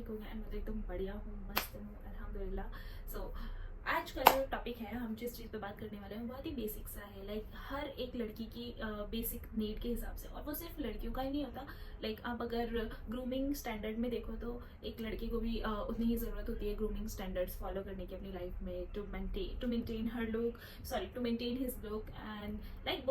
ठीक होंगे एंड मैं तो एकदम बढ़िया हूँ, मस्त हूँ, अल्हम्दुलिल्लाह। सो आज का जो टॉपिक है, हम जिस चीज़ पे बात करने वाले हैं बहुत ही बेसिक सा है। लाइक हर एक लड़की की बेसिक नीड के हिसाब से, और वो सिर्फ लड़कियों का ही नहीं होता। लाइक आप अगर ग्रूमिंग स्टैंडर्ड में देखो तो एक लड़की को भी उतनी ही ज़रूरत होती है ग्रूमिंग स्टैंडर्ड्स फॉलो करने की अपनी लाइफ में, to maintain her look, sorry to maintain his look and like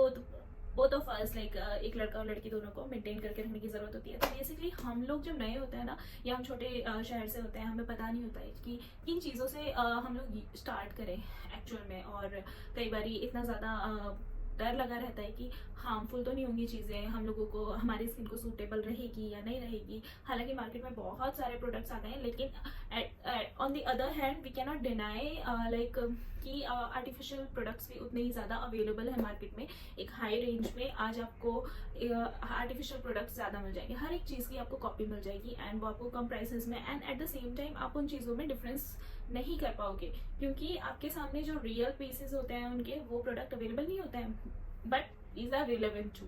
both of us, like एक लड़का और लड़की दोनों को मेंटेन करके रखने की ज़रूरत होती है। तो बेसिकली हम लोग जब नए होते हैं ना, या हम छोटे शहर से होते हैं, हमें पता नहीं होता है कि किन चीज़ों से हम लोग स्टार्ट करें एक्चुअल में। और कई बार इतना ज़्यादा डर लगा रहता है कि हार्मफुल तो नहीं होंगी चीज़ें, हम लोगों को, हमारी स्किन को सूटेबल रहेगी या नहीं रहेगी। हालांकि मार्केट में बहुत सारे प्रोडक्ट्स आ गए हैं, लेकिन on the other hand we can not deny like कि आर्टिफिशियल प्रोडक्ट्स भी उतने ही ज़्यादा अवेलेबल है मार्केट में। एक हाई रेंज में आज आपको आर्टिफिशियल प्रोडक्ट्स ज़्यादा मिल जाएंगे, हर एक चीज़ की आपको कॉपी मिल जाएगी एंड वो आपको कम प्राइसेस में, and at the same time आप उन चीज़ों में डिफरेंस नहीं कर पाओगे, क्योंकि आपके सामने जो रियल पीसेस होते हैं उनके, वो प्रोडक्ट अवेलेबल नहीं होते हैं, but these are relevant too.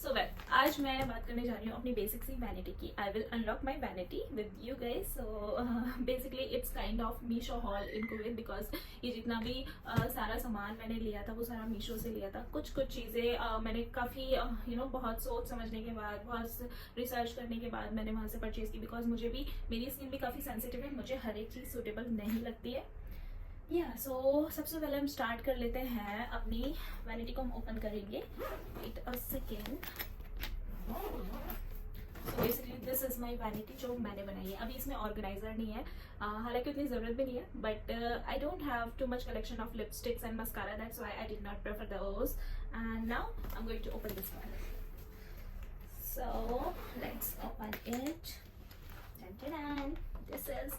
So well, आज मैं बात करने जा रही हूँ अपनी बेसिक सी वैनिटी की। I will unlock my vanity with you guys. So basically it's kind of Meesho hall in Kuwait, because ये जितना भी सारा सामान मैंने लिया था वो सारा मीशो से लिया था। कुछ चीज़ें मैंने काफ़ी बहुत सोच समझने के बाद, बहुत रिसर्च करने के बाद मैंने वहाँ से परचेज़ की, बिकॉज मुझे भी, मेरी स्किन भी काफ़ी सेंसिटिव है, मुझे हर एक चीज़ सूटेबल नहीं लगती है। सो सबसे पहले हम स्टार्ट कर लेते हैं, अपनी वैनिटी को हम ओपन करेंगे। Wait a second. So basically this is my vanity जो मैंने बनाई है। अभी इसमें ऑर्गेनाइजर नहीं है, हालांकि उतनी ज़रूरत भी नहीं है, but I don't have too much collection of lipsticks and mascara, that's why I did not prefer those. And now I am going to open this one. So let's open it. This is,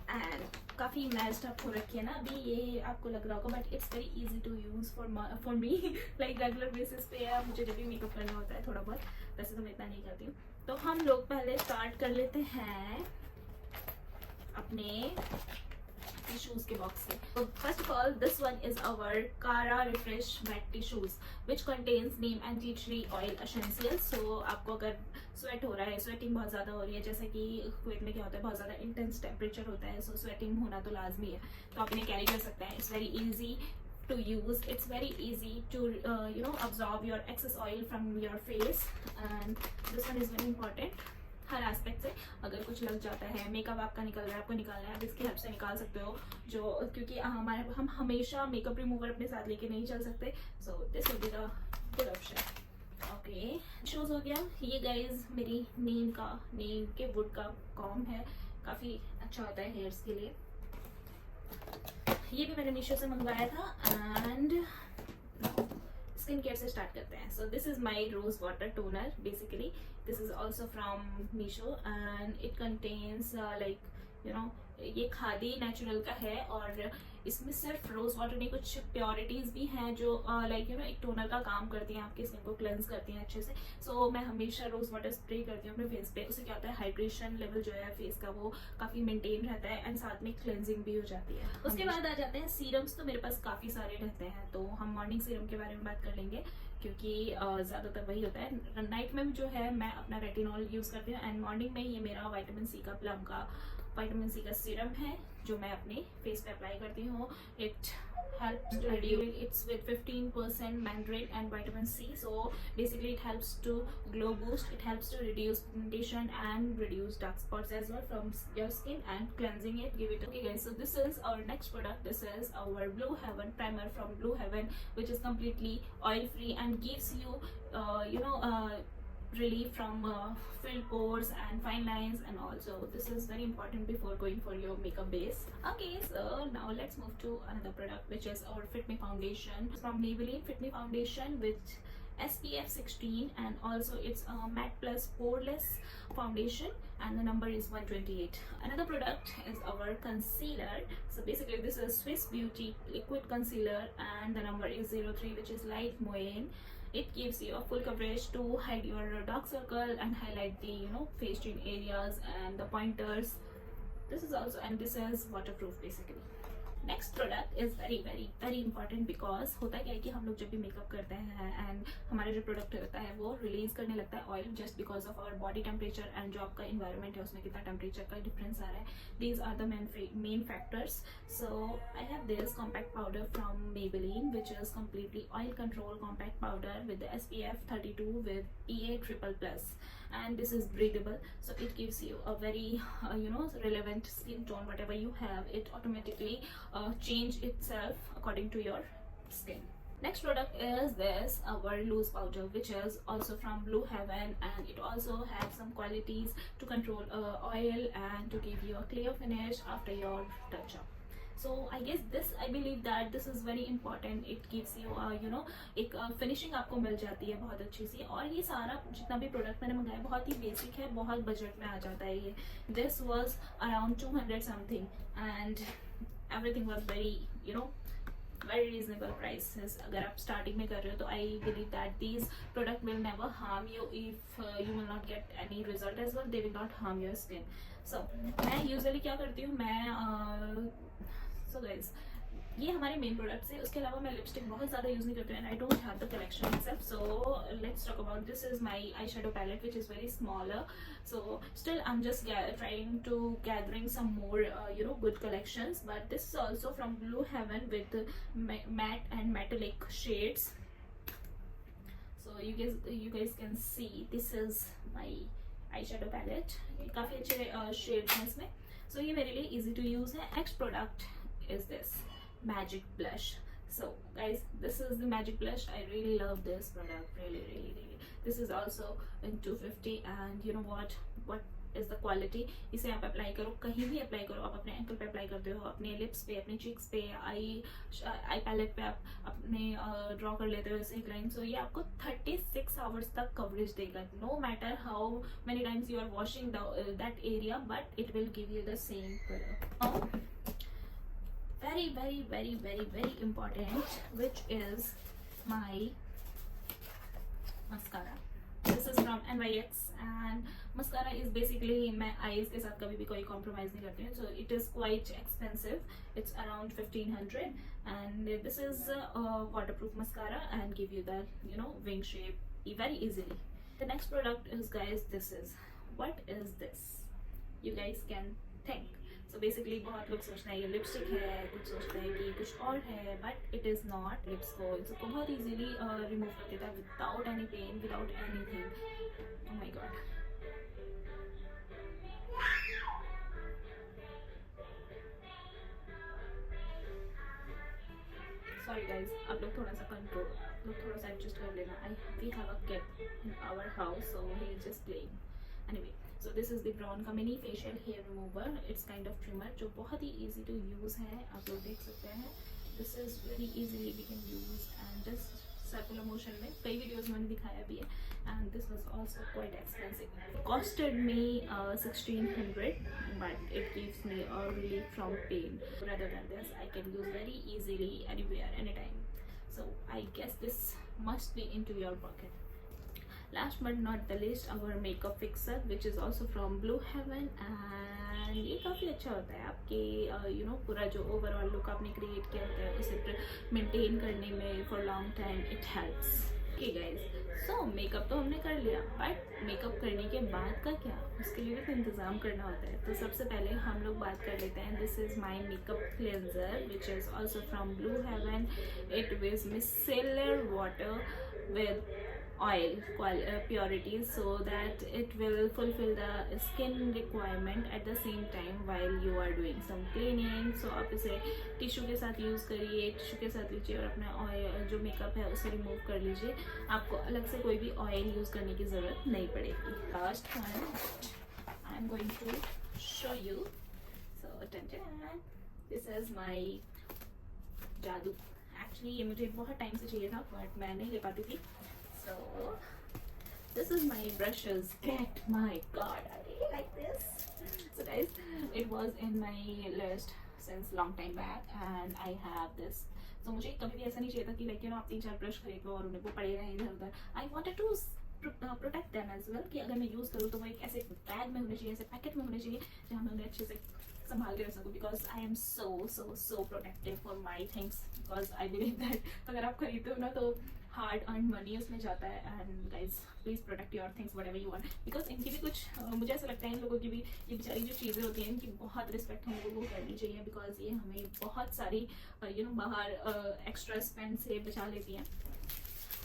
and काफ़ी matched up हो रखी है ना अभी, ये आपको लग रहा होगा, but it's very easy to use for me. Like regular basis पे, या मुझे जब भी मेकअप करना होता है थोड़ा बहुत, वैसे तो मैं इतना नहीं करती हूँ। तो हम लोग पहले स्टार्ट कर लेते हैं अपने टिश्यूज के बॉक्स से। तो first of all this one is our Kara refresh wet tissues which contains neem and tea tree oil essential. So आपको अगर स्वेट हो रहा है, स्वेटिंग बहुत ज़्यादा हो रही है, जैसे कि कुवैत में क्या होता है, बहुत ज़्यादा इंटेंस टेम्परेचर होता है, सो स्वेटिंग होना तो लाजमी है, तो आप इन्हें कैरी कर सकते हैं। It's very easy to use, it's very easy to absorb your excess oil from your face, and this one is very important her aspect से। अगर कुछ लग जाता है, मेकअप आपका निकल रहा है, आपको निकालना है, आप इसकी हेल्प से निकाल सकते हो, जो क्योंकि हम हमेशा मेकअप रिमूवर अपने साथ लेके नहीं चल सकते। So this will be the good option. Okay, shoes हो गया। ये गाइज मेरी नीम के वुड का कॉम है, काफ़ी अच्छा होता है हेयर्स के लिए। ये भी मैंने मीशो से मंगवाया था। एंड स्किन केयर से स्टार्ट करते हैं। So this is my rose water toner. Basically this is also from Meesho and it contains ये खादी नेचुरल का है, और इसमें सिर्फ रोज वाटर नहीं, कुछ प्योरिटीज भी हैं जो एक टोनर का काम करती हैं, आपकी स्किन को क्लेंस करती हैं अच्छे से। सो मैं हमेशा रोज वाटर स्प्रे करती हूँ अपने फेस पे। उससे क्या होता है, हाइड्रेशन लेवल जो है फेस का वो काफ़ी मेंटेन रहता है, एंड साथ में क्लेंजिंग भी हो जाती है। उसके बाद आ जाते हैं सीरम्स। तो मेरे पास काफ़ी सारे रहते हैं, तो हम मॉर्निंग सीरम के बारे में बात कर लेंगे, क्योंकि ज़्यादातर वही होता है। नाइट में जो है मैं अपना रेटिनॉल यूज़ करती हूँ, एंड मॉर्निंग में ये मेरा विटामिन सी का, प्लम का विटामिन सी का सीरम है, जो मैं अपने फेस पे अप्लाई करती हूँ। It helps to reduce, it's with 15% mandarin and vitamin C, so basically it helps to glow boost, it helps to reduce pigmentation and reduce dark spots as well from your skin, and cleansing it, give it. Okay guys, so this is our next product. This is our Blue Heaven primer from Blue Heaven, which is completely oil free and gives you relief from filled pores and fine lines, and also this is very important before going for your makeup base. Okay, so now let's move to another product, which is our Fit Me foundation from Maybelline. Fit Me foundation with SPF 16, and also it's a matte plus poreless foundation, and the number is 128. Another product is our concealer. So basically this is Swiss Beauty liquid concealer, and the number is 03, which is light moyenne. It gives you a full coverage to hide your dark circle and highlight the face tune areas and the pointers. This is also, and this is waterproof basically. Next product is very very very important because होता क्या है कि हम लोग जब भी makeup करते हैं एंड हमारा जो प्रोडक्ट होता है वो रिलीज करने लगता है oil just because of our body temperature and जो आपका इन्वायरमेंट है उसमें कितना टेम्परेचर का डिफरेंस आ रहा है. These are the main factors. So I have this compact powder from Maybelline which is completely oil control compact powder with the SPF 32 with PA triple plus, and this is breathable, so it gives you a very relevant skin tone. Whatever you have, it automatically change itself according to your skin. Next product is this our loose powder, which is also from Blue Heaven, and it also has some qualities to control oil and to give you a clear finish after your touch up. So I guess this, I believe that this is very important. It gives you एक finishing आपको मिल जाती है बहुत अच्छी सी. और ये सारा जितना भी प्रोडक्ट मैंने मंगाया बहुत ही बेसिक है, बहुत बजट में आ जाता है ये. This was around 200 something and everything was very very reasonable prices. अगर आप स्टार्टिंग में कर रहे हो तो I believe that these product will never harm you if you will not get any result as well. They will not harm your skin. So मैं usually क्या करती हूँ, मैं सो गाइज ये हमारे मेन प्रोडक्ट्स है. उसके अलावा मैं लिपस्टिक बहुत ज़्यादा यूज़ नहीं करती हूँ and I don't have the collection itself. So let's talk about this is my eye shadow palette which is very smaller. So still I'm just trying to gathering some more good collections, but this is also from Blue Heaven with matte and metallic shades. So you guys can see this is my eyeshadow palette. काफ़ी अच्छे shades हैं इसमें. So ये मेरे लिए easy to use है. Next product is this magic blush. So guys, this is the magic blush. I really love this product, really. This is also in 250 and you know what is the quality. इसे आप apply करो, कहीं भी apply करो. आप अपने ankle पे apply करते हो, अपने लिप्स पे, अपने चिक्स पे, आई पैलेट पे आप अपने ड्रॉ कर लेते हो ऐसे एक लाइन. सो ये आपको 36 आवर्स तक कवरेज देगा. No matter how many times you are washing that area, but it will give you the same colour. very important, which is my mascara. This is from NYX and mascara is basically मैं eyes के साथ कभी भी कोई compromise नहीं करती हूँ. So it is quite expensive. It's around 1500 and this is a waterproof mascara and give you that wing shape very easily. The next product is, guys, this is, what is this? You guys can think. So basically बहुत लोग सोचते हैं ये lipstick है, कुछ सोचते हैं कि कुछ और है, but it is not. Lips को बहुत इजीली रिमूव कर देता है without any pain, without anything. Oh my god. Sorry guys, आप लोग थोड़ा सा कंट्रोल, आप लोग थोड़ा सा एडजस्ट कर लेना. We have a kid in our house, so he is just playing. Anyway, so this is the Braun का mini facial hair remover. It's kind of trimmer जो बहुत ही easy to use है. आप लोग देख सकते हैं. This is very easily we can use and just circular motion में कई वीडियोस मैंने दिखाया भी है. And this was also quite expensive. It costed me 1600, but it gives me a relief from pain. Rather than this, I can use very easily anywhere, anytime. So I guess this must be into your bucket. Last but not the least, our makeup fixer, which is also from Blue Heaven, and ये काफ़ी अच्छा होता है आपके पूरा जो overall look आपने create किया होता है उसे मेंटेन करने में for long time. It helps. Okay guys, so makeup तो हमने कर लिया, बट मेकअप करने के बाद का क्या, उसके लिए भी तो इंतज़ाम करना होता है. तो सबसे पहले हम लोग बात कर लेते हैं. This is my makeup cleanser which is also from Blue Heaven. It with micellar water with oil purities, so that it will fulfill the skin requirement at the same time while you are doing some cleaning. So आप इसे tissue के साथ use करिए, tissue के साथ लीजिए और अपना ऑयल जो मेकअप है उसे रिमूव कर लीजिए. आपको अलग से कोई भी ऑयल यूज़ करने की ज़रूरत नहीं पड़ेगी. Last one I am going to show you. So this is my जादू. एक्चुअली ये मुझे बहुत टाइम से चाहिए था बट मैं नहीं ले पाती थी. So this is my brushes kit. My god, I really like this. So guys, it was in my list since long time back and I have this. So मुझे कभी भी ऐसा नहीं चाहिए था कि आप 3-4 ब्रश खरीद लो और उन्हें वो पड़े रहें इधर उधर. I wanted to protect them as well कि अगर मैं यूज़ करूँ तो वो एक ऐसे बैग में होने चाहिए, ऐसे पैकेट में होने चाहिए जहाँ मैं उन्हें अच्छे से संभाल के रख सकूँ, because I am so protective for my things, because I believe that अगर आप खरीदते हो ना तो हार्ड अर्न मनी उसमें जाता है। And guys please protect your things what ever you want, because इनकी भी कुछ मुझे ऐसा लगता है इन लोगों की भी, ये बेचारी जो चीज़ें होती हैं इनकी बहुत रिस्पेक्ट हम लोगों को करनी चाहिए, बिकॉज ये हमें बहुत सारी बाहर एक्स्ट्रा स्पेंड से बचा लेती हैं,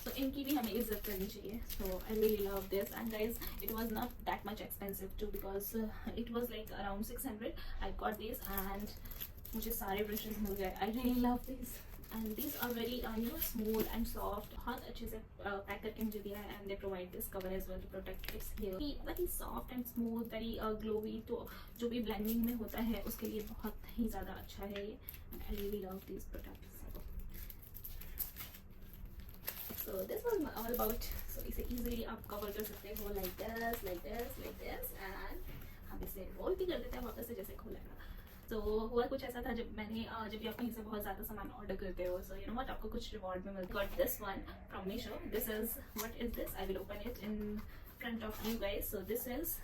तो इनकी भी हमें इज्जत करनी चाहिए। So I really love this and guys it was not that much expensive too, because it was like around 600 I got this and मुझे सारे ब्रशेज मिल गए। I really love this and this are very smooth and soft, बहुत अच्छे से pack करके मुझे दिया है and they provide this cover as well to protect its hair. Very soft and smooth, very glowy, तो जो भी ब्लेंडिंग में होता है उसके लिए बहुत ही ज़्यादा अच्छा है ये। आई really love this products. So this was all about, so इसे easily आप कवर कर सकते हो like this and हम इसे रोल भी कर देते हैं वापस से जैसे खोला है। तो हुआ कुछ ऐसा था जब मैंने जब भी आप कहीं से बहुत ज़्यादा सामान ऑर्डर करते हो, सो यू नो व्हाट, आपको कुछ रिवॉर्ड में मिलता है। Got this one from Meesho. This is what is this, I will open it in front of you guys. So this is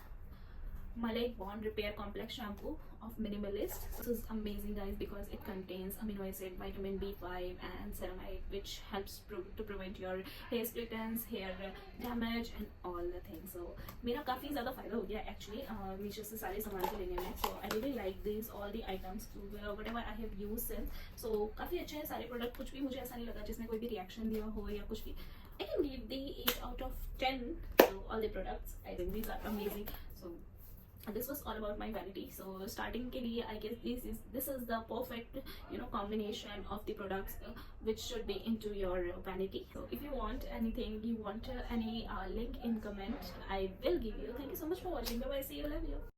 Malek Bond Repair Complex Shampoo of Minimalist. This is amazing guys because it contains amino acid, vitamin B5 and ceramide, which helps to prevent your hair splittings, hair damage and all the things. So मेरा काफ़ी ज़्यादा फ़ायदा हो गया actually Meesho से सारे सामान के लेने में। So I really like these all the items whatever I have used since. So काफ़ी अच्छे हैं सारे प्रोडक्ट, कुछ भी मुझे ऐसा नहीं लगा जिसमें कोई भी रिएक्शन दिया हो या कुछ भी। I can give the 8 out of 10 to all the products. I think these are amazing. So this was all about my vanity. So starting ke liye I guess this is the perfect combination of the products which should be into your vanity. So if you want anything, you want any link in comment, I will give you. Thank you so much for watching. Bye bye, see you, love you.